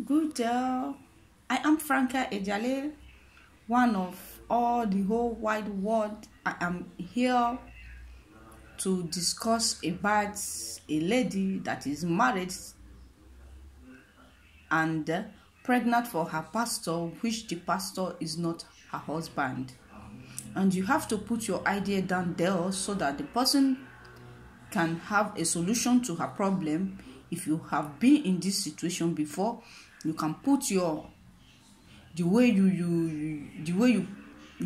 Good. I am Franca Ejale, one of all the whole wide world. I am here to discuss about a lady that is married and pregnant for her pastor, which the pastor is not her husband. And you have to put your idea down there so that the person can have a solution to her problem. If you have been in this situation before, you can put the way you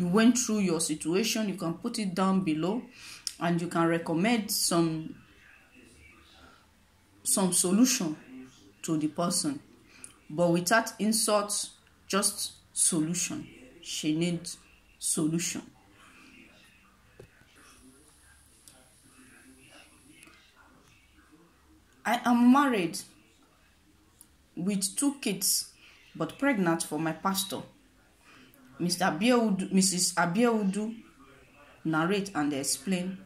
went through your situation, you can put it down below, and you can recommend some solution to the person, but without insult, just solution. She needs solution. I am married with 2 kids, but pregnant for my pastor. Mrs. Abiaudu narrate and explain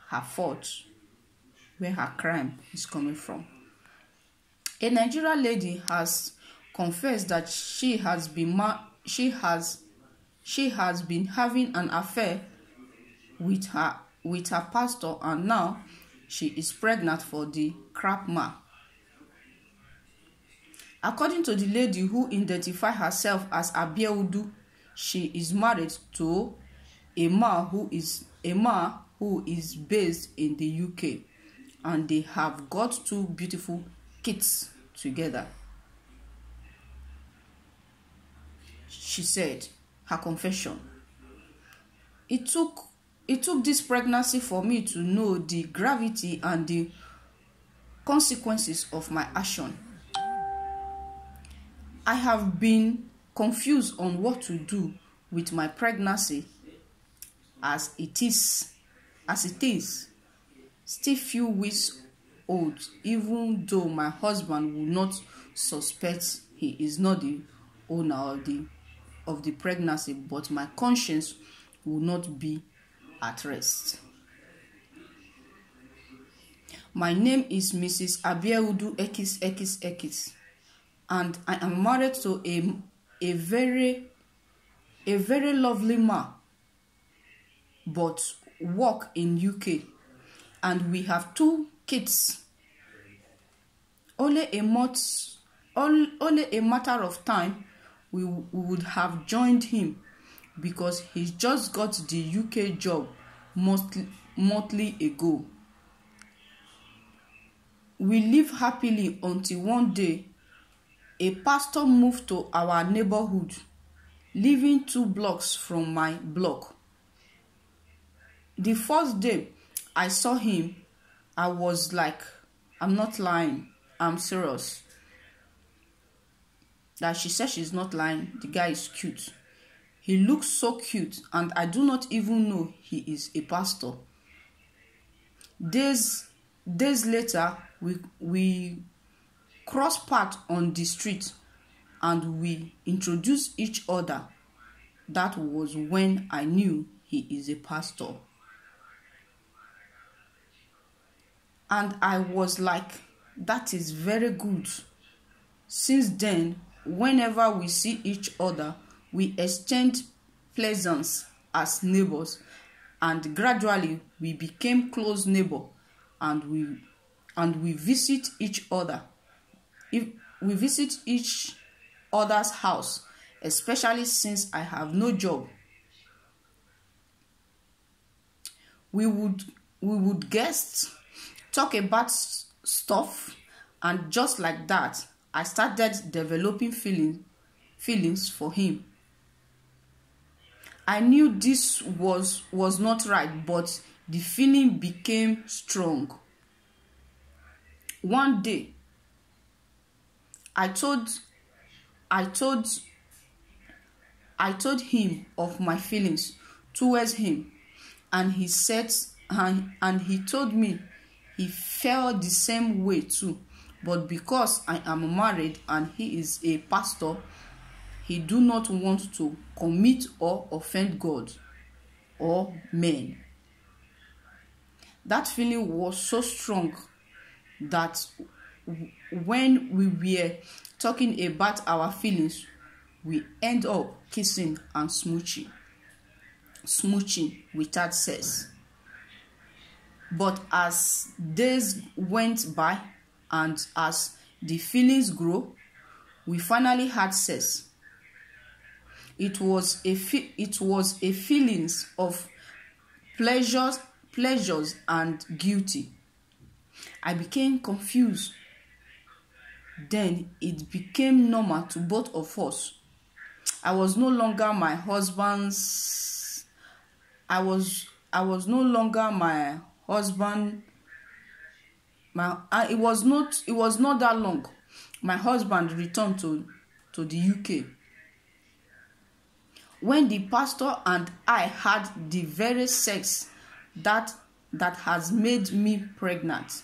her fault, where her crime is coming from. A Nigerian lady has confessed that she has been having an affair with her pastor, and now she is pregnant for the crap man. According to the lady who identified herself as Abiaudu, she is married to a man who is based in the UK, and they have got 2 beautiful kids together. She said, her confession: It took this pregnancy for me to know the gravity and the consequences of my action. I have been confused on what to do with my pregnancy as it is still few weeks old, even though my husband will not suspect he is not the owner of the pregnancy, but my conscience will not be at rest. My name is Mrs. Abiaudu Ekis, and I am married to a very lovely man, but work in UK, and we have 2 kids. Only a matter of time we would have joined him, because he just got the UK job monthly ago. We lived happily until one day a pastor moved to our neighborhood, living 2 blocks from my block. The first day I saw him, I was like, I'm not lying, I'm serious. That she said she's not lying. The guy is cute. He looks so cute, and I do not even know he is a pastor. Days later, we crossed paths on the street, and we introduced each other. That was when I knew he is a pastor. And I was like, that is very good. Since then, whenever we see each other, we exchange pleasantries as neighbors, and gradually we became close neighbors, and we visit each other. If we visit each other's house, especially since I have no job, we would guest, talk about stuff, and just like that, I started developing feelings for him. I knew this was not right, but the feeling became strong. One day, I told him of my feelings towards him, and he told me he felt the same way too. But because I am married and he is a pastor, he do not want to commit or offend God or men. That feeling was so strong that when we were talking about our feelings, we end up kissing and smooching without sex. But as days went by and as the feelings grew, we finally had sex. It was a feelings of pleasures and guilty. I became confused. Then it became normal to both of us. I was no longer my husband's. I was no longer my husband. It was not that long. My husband returned to the UK. When the pastor and I had the very sex that has made me pregnant.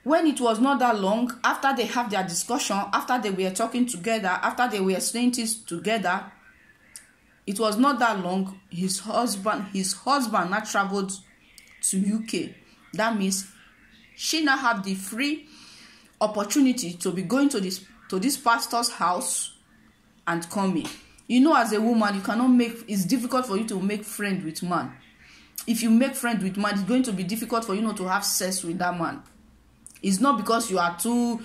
When it was not that long, after they have their discussion, after they were talking together, after they were saying things together, it was not that long, his husband now traveled to UK. That means she now have the free opportunity to be going to this pastor's house and coming. You know, as a woman, you cannot it's difficult for you to make friend with man. If you make friend with man, it's going to be difficult for you not to have sex with that man. It's not because you are too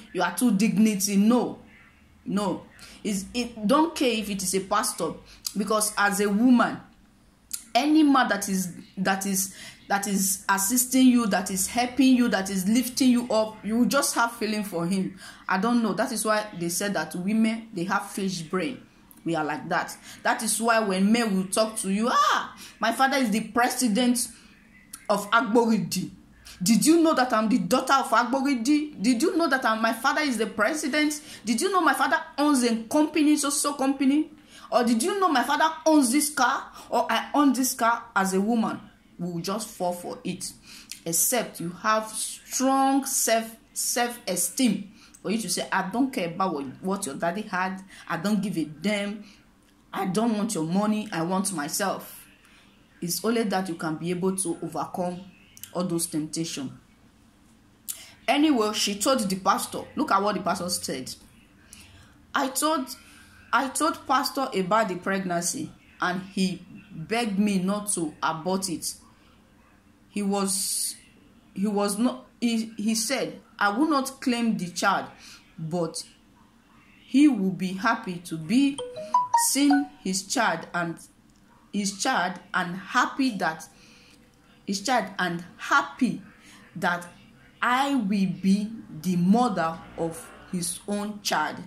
dignity. No. Don't care if it is a pastor, because as a woman, any man that is assisting you, that is helping you, that is lifting you up, you just have feeling for him. I don't know. That is why they said that women, they have fish brain. We are like that. That is why when men will talk to you, my father is the president of Agboridi. Did you know that I'm the daughter of Agboridi? Did you know that my father is the president? Did you know my father owns a company, so company? Or did you know my father owns this car? Or I own this car? As a woman, we will just fall for it. Except you have strong self-esteem for you to say, I don't care about what your daddy had. I don't give a damn. I don't want your money. I want myself. It's only that you can be able to overcome all those temptations. Anyway, she told the pastor. Look at what the pastor said. I told pastor about the pregnancy, and he begged me not to abort it. He said, I will not claim the child, but he will be happy to be seeing his child and happy that I will be the mother of his own child,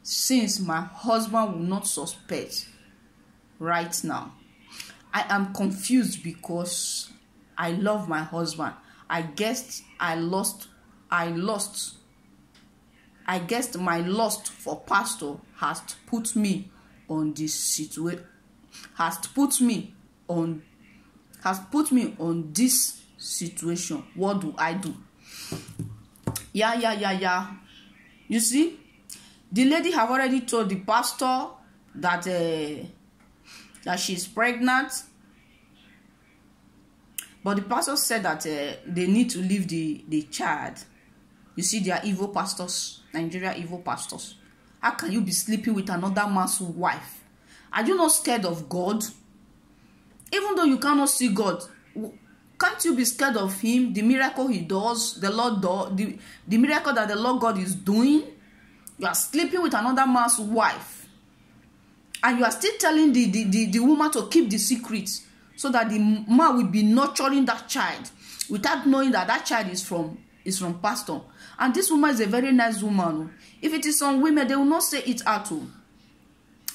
since my husband will not suspect right now. I am confused because I love my husband. I guessed my lust for pastor has put me on this situation. Has put me on this situation. What do I do? Yeah. You see, the lady have already told the pastor that she's pregnant, but the pastor said that they need to leave the child. You see, they are evil pastors, Nigeria evil pastors. How can you be sleeping with another man's wife? Are you not scared of God? Even though you cannot see God, can't you be scared of him? The miracle he does, the miracle that the Lord God is doing. You are sleeping with another man's wife, and you are still telling the woman to keep the secret, so that the man will be nurturing that child without knowing that child is from pastor. And this woman is a very nice woman. If it is some women, they will not say it at all.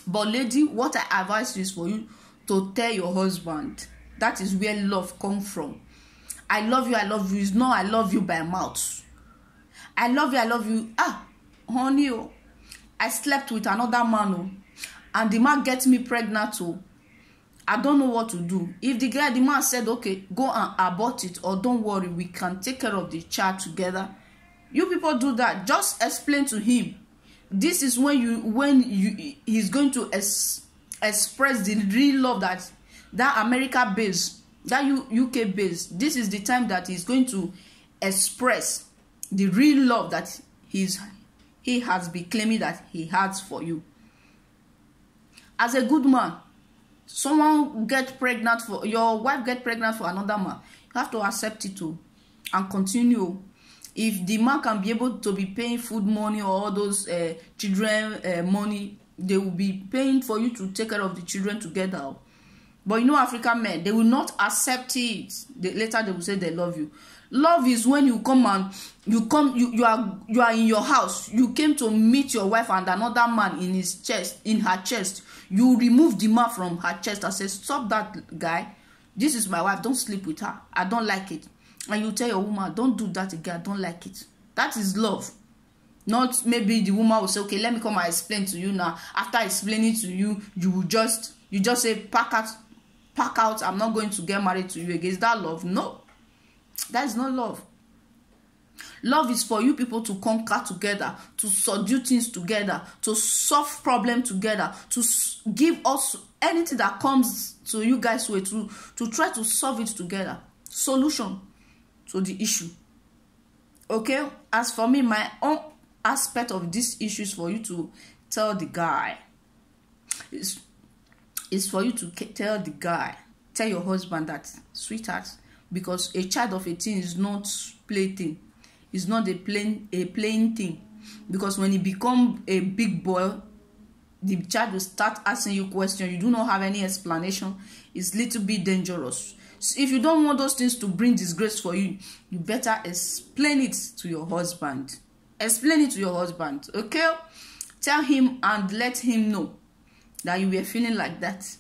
But lady, what I advise you is for you to tell your husband. That is where love comes from. I love you. It's not I love you by mouth. I love you. Honey, I slept with another man, and the man gets me pregnant. I don't know what to do. If the man said, okay, go and abort it, or don't worry, we can take care of the child together. You people do that. Just explain to him. This is when he's going to express the real love that America base that UK base, this is the time that he's going to express the real love that he has been claiming that he has for you. As a good man, someone get pregnant for your wife, get pregnant for another man, you have to accept it too and continue. If the man can be able to be paying food money or all those children money, they will be paying for you to take care of the children together. But you know, African men, they will not accept it. Later they will say they love you. Love is when you come and you are in your house. You came to meet your wife and another man in his chest, in her chest. You remove the man from her chest and say, stop that guy. This is my wife. Don't sleep with her. I don't like it. And you tell your woman, don't do that again. I don't like it. That is love. Not maybe the woman will say, okay, let me come and explain to you now. After explaining to you, you just say, pack out. I'm not going to get married to you again. Is that love? No. That is not love. Love is for you people to conquer together, to subdue things together, to solve problems together, to give us anything that comes to you guys' way, to try to solve it together. Solution to the issue. Okay? As for me, my own aspect of this issue is for you to tell the guy. It's for you to tell the guy, tell your husband that, sweetheart, because a child of 18 is not plaything. It's not a plain thing. Because when he become a big boy, the child will start asking you questions. You do not have any explanation. It's a little bit dangerous. So if you don't want those things to bring disgrace for you, you better explain it to your husband. Explain it to your husband, okay? Tell him and let him know that you were feeling like that.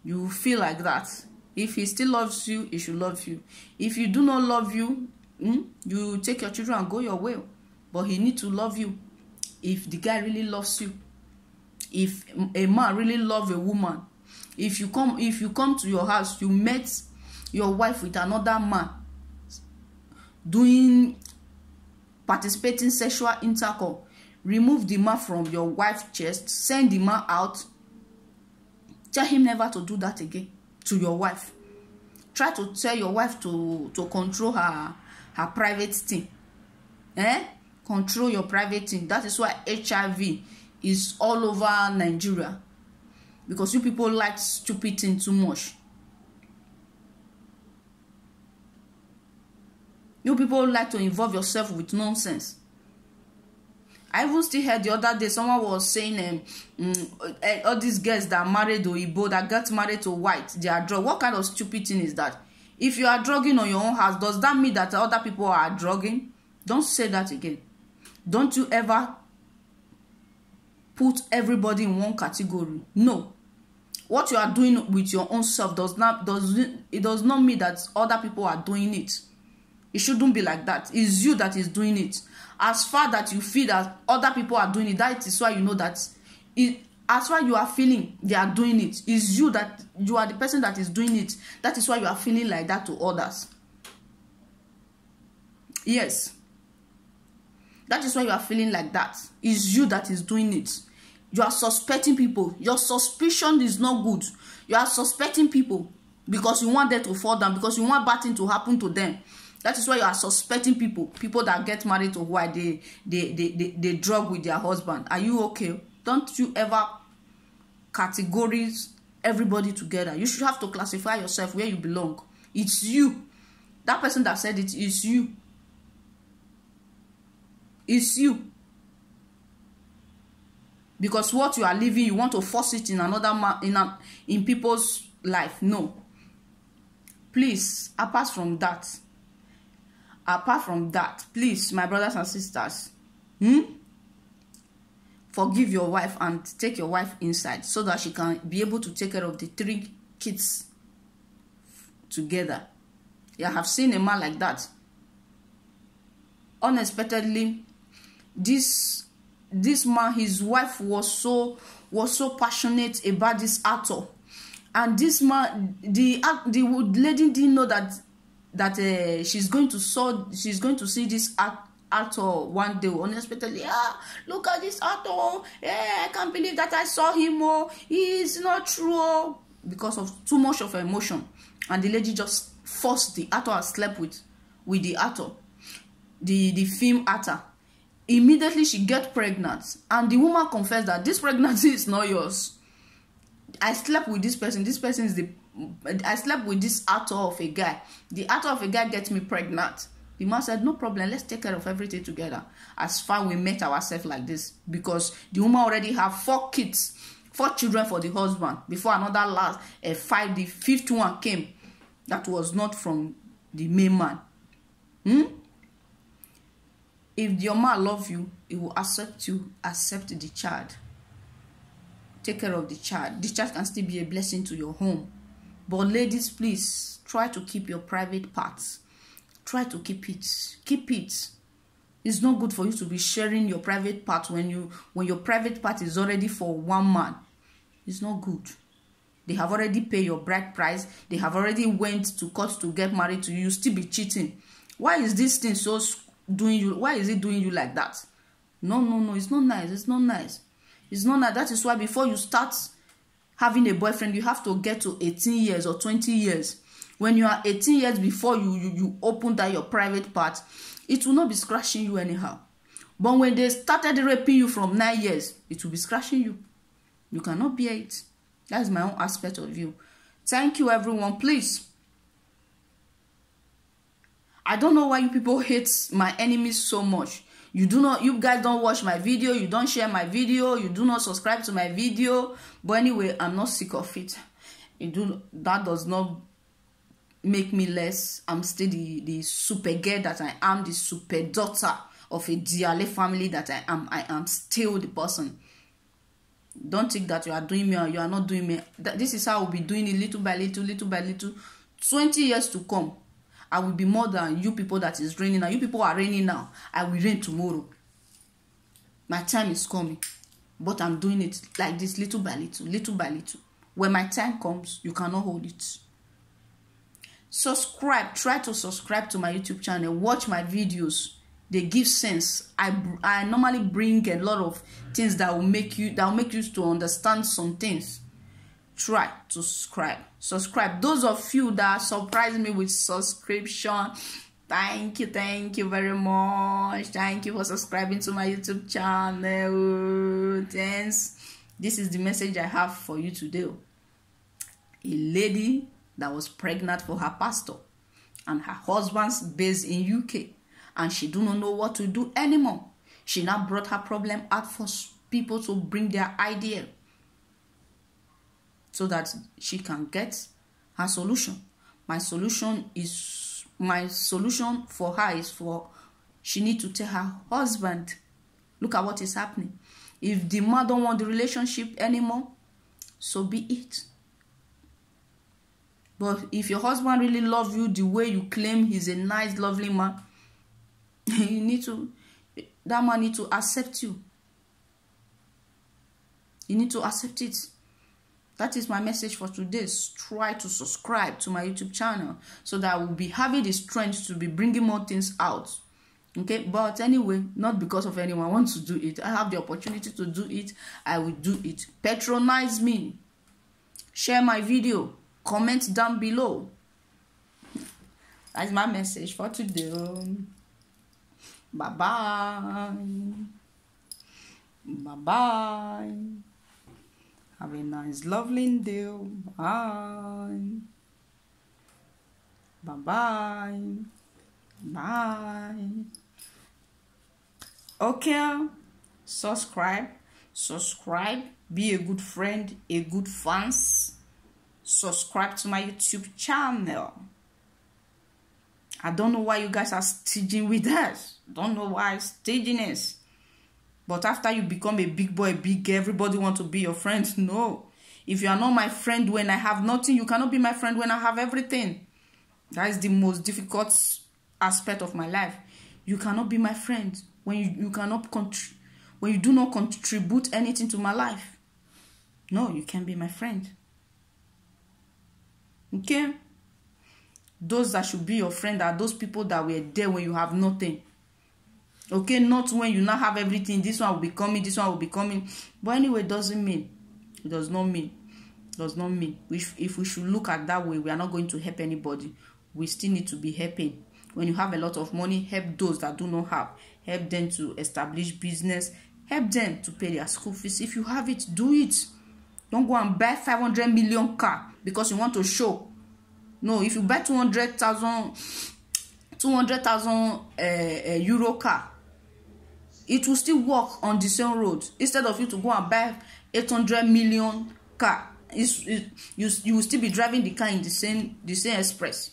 You feel like that. If he still loves you, he should love you. If you do not love you, you take your children and go your way. But he need to love you. If the guy really loves you, if a man really loves a woman, if you come to your house, you met your wife with another man participating sexual intercourse, remove the man from your wife's chest, send the man out, tell him never to do that again to your wife. Try to tell your wife to control her private thing. Control your private thing. That is why HIV is all over Nigeria. Because you people like stupid things too much. You people like to involve yourself with nonsense. I even still heard the other day someone was saying all these girls that are married to Igbo, that got married to white, they are drug. What kind of stupid thing is that? If you are drugging on your own house, does that mean that other people are drugging? Don't say that again. Don't you ever put everybody in one category. No. What you are doing with your own self does not mean that other people are doing it. It shouldn't be like that. It's you that is doing it. As far that you feel that other people are doing it, that is why you know that as far you are feeling they are doing it. It's you that you are the person that is doing it. That is why you are feeling like that to others. Yes. That is why you are feeling like that. It's you that is doing it. You are suspecting people. Your suspicion is not good. You are suspecting people because you want them to fall down, because you want bad thing to happen to them. That is why you are suspecting people. People that get married to why they drug with their husband. Are you okay? Don't you ever categorize everybody together. You should have to classify yourself where you belong. It's you. That person that said it is you. It's you. Because what you are living, you want to force it in another man, in people's life. No. Please, apart from that, please, my brothers and sisters, forgive your wife and take your wife inside so that she can be able to take care of the 3 kids together. Yeah, I have seen a man like that. Unexpectedly, this man, his wife was so passionate about this actor, and this man, the lady didn't know that she's going to see this actor one day unexpectedly. Look at this actor. I can't believe that I saw him. He's not true. because of too much of emotion, and the lady just forced the actor and slept with the actor, the film actor. Immediately she get pregnant, and the woman confessed that this pregnancy is not yours. I slept with this person. This person is I slept with this actor of a guy. The actor of a guy gets me pregnant. The man said, no problem, let's take care of everything together. As far we met ourselves like this, because the woman already have 4 kids, 4 children for the husband, before another last 5, the 5th one came. That was not from the main man. If your man love you, he will accept you. Accept the child. Take care of the child. The child can still be a blessing to your home. But ladies, please try to keep your private parts. Try to keep it. Keep it. It's not good for you to be sharing your private part when your private part is already for one man. It's not good. They have already paid your bride price. They have already went to court to get married to you. You still be cheating. Why is this thing so doing you? Why is it doing you like that? No. It's not nice. It's not nice. It's not nice. That is why before you start having a boyfriend, you have to get to 18 years or 20 years. When you are 18 years before you open that your private part, it will not be scratching you anyhow. But when they started raping you from 9 years, it will be scratching you. You cannot bear it. That is my own aspect of you. Thank you, everyone. Please. I don't know why you people hate my enemies so much. You guys don't watch my video. You don't share my video. You do not subscribe to my video. But anyway, I'm not sick of it. That does not make me less. I'm still the super girl that I am, the super daughter of a Diale family that I am. I am still the person. Don't think that you are doing me or you are not doing me. This is how I will be doing it little by little, little by little. 20 years to come, I will be more than you people that is reigning now. You people are reigning now. I will reign tomorrow. My time is coming. But I'm doing it like this, little by little, little by little. When my time comes, you cannot hold it. Subscribe. Try to subscribe to my YouTube channel. Watch my videos. They give sense. I normally bring a lot of things that will make you to understand some things. Try to subscribe. Those of you that surprise me with subscription, thank you very much. Thank you for subscribing to my YouTube channel. Thanks. This is the message I have for you today. A lady that was pregnant for her pastor, and her husband's based in UK, and she do not know what to do anymore. She now brought her problem out for people to bring their idea so that she can get her solution. My solution for her is she need to tell her husband, look at what is happening. If the man don't want the relationship anymore, so be it. But if your husband really loves you the way you claim he's a nice, lovely man, that man need to accept you. You need to accept it. That is my message for today. Try to subscribe to my YouTube channel so that I will be having the strength to be bringing more things out. Okay, but anyway, not because of anyone wants to do it. I have the opportunity to do it. I will do it. Patronize me. Share my video. Comment down below. That's my message for today. Bye-bye. Bye-bye. Have a nice, lovely day. Bye. Bye-bye. Bye. Okay. Subscribe. Be a good friend, a good fans. Subscribe to my YouTube channel. I don't know why you guys are staging with us. Don't know why staginess. But after you become a big boy, big girl, everybody want to be your friend. No. If you are not my friend when I have nothing, you cannot be my friend when I have everything. That is the most difficult aspect of my life. You cannot be my friend when you do not contribute anything to my life. No, you can't be my friend. Okay? Those that should be your friend are those people that were there when you have nothing. Okay, not when you now have everything. This one will be coming, this one will be coming. But anyway, it doesn't mean. It does not mean. does not mean if we should look at that way, we are not going to help anybody. We still need to be helping. When you have a lot of money, help those that do not have. Help them to establish business. Help them to pay their school fees. If you have it, do it. Don't go and buy 500 million car because you want to show. No, if you buy 200,000 euro car, it will still work on the same road. Instead of you to go and buy 800 million car, you will still be driving the car in the same express.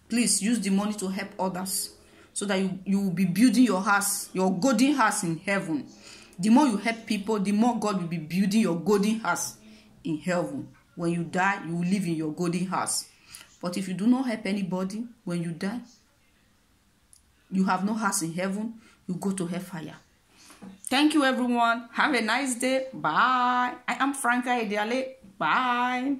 Please use the money to help others, so that you will be building your house, your golden house in heaven. The more you help people, the more God will be building your golden house in heaven. When you die, you will live in your golden house. But if you do not help anybody, when you die, you have no house in heaven, you go to hellfire. Thank you, everyone. Have a nice day. Bye. I am Franca Ediale. Bye.